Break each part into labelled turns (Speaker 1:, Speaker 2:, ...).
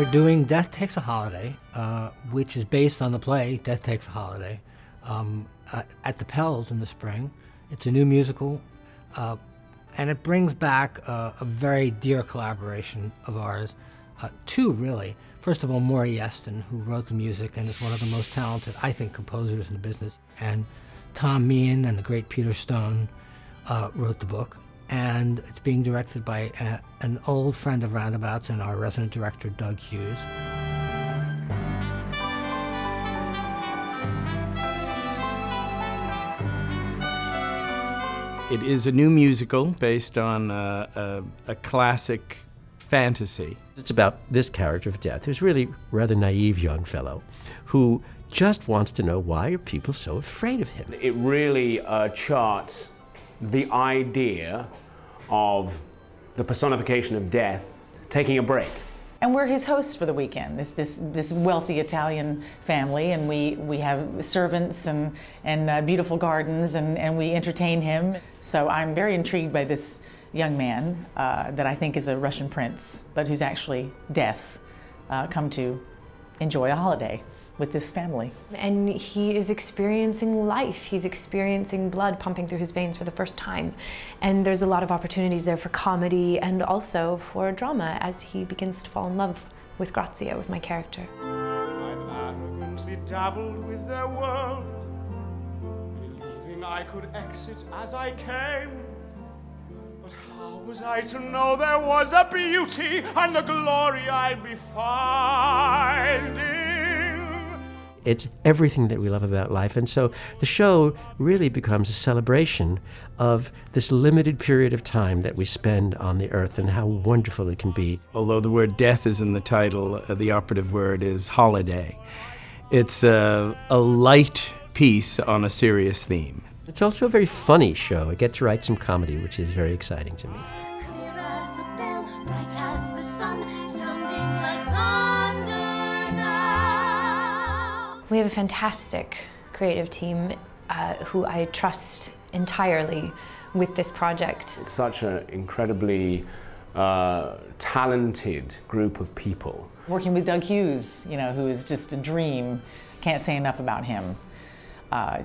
Speaker 1: We're doing Death Takes a Holiday, which is based on the play Death Takes a Holiday, at the Pells in the spring. It's a new musical, and it brings back a very dear collaboration of ours. Two, really. First of all, Maury Yeston, who wrote the music and is one of the most talented, I think, composers in the business. And Tom Meehan and the great Peter Stone wrote the book. And it's being directed by an old friend of Roundabouts and our resident director, Doug Hughes.
Speaker 2: It is a new musical based on a classic fantasy.
Speaker 3: It's about this character of Death, who's really a rather naive young fellow who just wants to know, why are people so afraid of him?
Speaker 4: It really charts the idea of the personification of death taking a break.
Speaker 5: And we're his hosts for the weekend, this wealthy Italian family, and we have servants and beautiful gardens, and we entertain him. So I'm very intrigued by this young man that I think is a Russian prince, but who's actually death, come to enjoy a holiday with this family.
Speaker 6: And he is experiencing life. He's experiencing blood pumping through his veins for the first time. And there's a lot of opportunities there for comedy and also for drama as he begins to fall in love with Grazia, with my character.
Speaker 7: I arrogantly dabbled with their world, believing I could exit as I came. But how was I to know there was a beauty and a glory I'd be finding?
Speaker 3: It's everything that we love about life, and so the show really becomes a celebration of this limited period of time that we spend on the earth and how wonderful it can be.
Speaker 2: Although the word death is in the title, the operative word is holiday. It's a light piece on a serious theme.
Speaker 3: It's also a very funny show. I get to write some comedy, which is very exciting to me.
Speaker 8: Clear as a bell, bright as the sun, sounding like thunder now.
Speaker 6: We have a fantastic creative team who I trust entirely with this project.
Speaker 4: It's such an incredibly talented group of people.
Speaker 5: Working with Doug Hughes, who is just a dream. Can't say enough about him.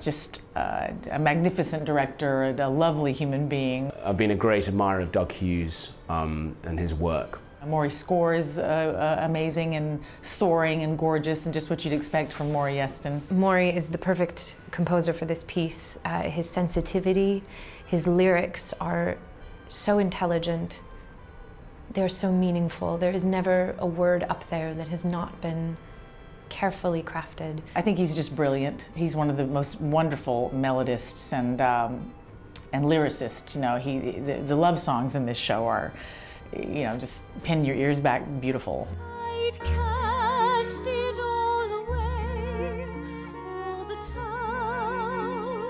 Speaker 5: Just a magnificent director, a lovely human being.
Speaker 4: I've been a great admirer of Doug Hughes and his work.
Speaker 5: Maury's score is amazing and soaring and gorgeous and just what you'd expect from Maury Yeston.
Speaker 6: Maury is the perfect composer for this piece. His sensitivity, his lyrics are so intelligent. They're so meaningful. There is never a word up there that has not been carefully crafted.
Speaker 5: I think he's just brilliant. He's one of the most wonderful melodists and lyricists. The love songs in this show are, just pin your ears back, beautiful.
Speaker 8: I'd cast it all away, all the town,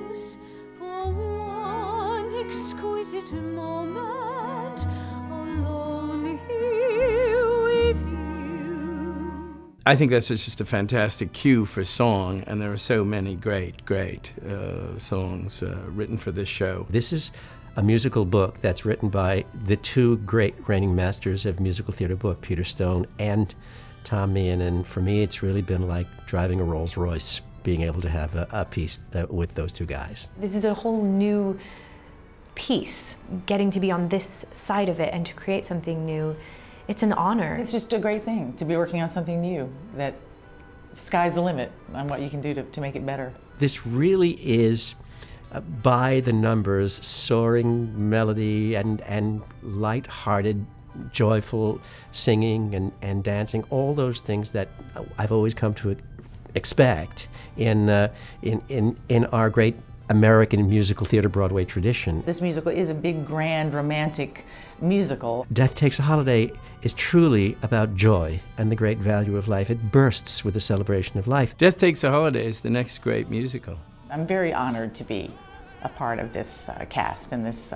Speaker 8: Venice, for one exquisite moment, alone here with you.
Speaker 2: I think that's just a fantastic cue for song, and there are so many great songs written for this show.
Speaker 3: This is a musical book that's written by the two great reigning masters of musical theater book, Peter Stone and Tom Meehan, and for me it's really been like driving a Rolls Royce, being able to have a piece with those two guys.
Speaker 6: This is a whole new piece, getting to be on this side of it and to create something new. It's an honor.
Speaker 5: It's just a great thing to be working on something new, that sky's the limit on what you can do to make it better.
Speaker 3: This really is by the numbers, soaring melody and light-hearted, joyful singing and dancing, all those things that I've always come to expect in our great American musical theater Broadway tradition.
Speaker 5: This musical is a big, grand, romantic musical.
Speaker 3: Death Takes a Holiday is truly about joy and the great value of life. It bursts with the celebration of life.
Speaker 2: Death Takes a Holiday is the next great musical.
Speaker 5: I'm very honored to be a part of this cast and this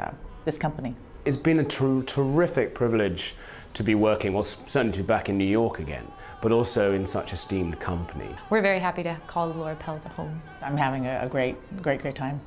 Speaker 5: company.
Speaker 4: It's been a terrific privilege to be working, well, certainly to be back in New York again, but also in such esteemed company.
Speaker 6: We're very happy to call the Laura Pells a home.
Speaker 5: I'm having a great time.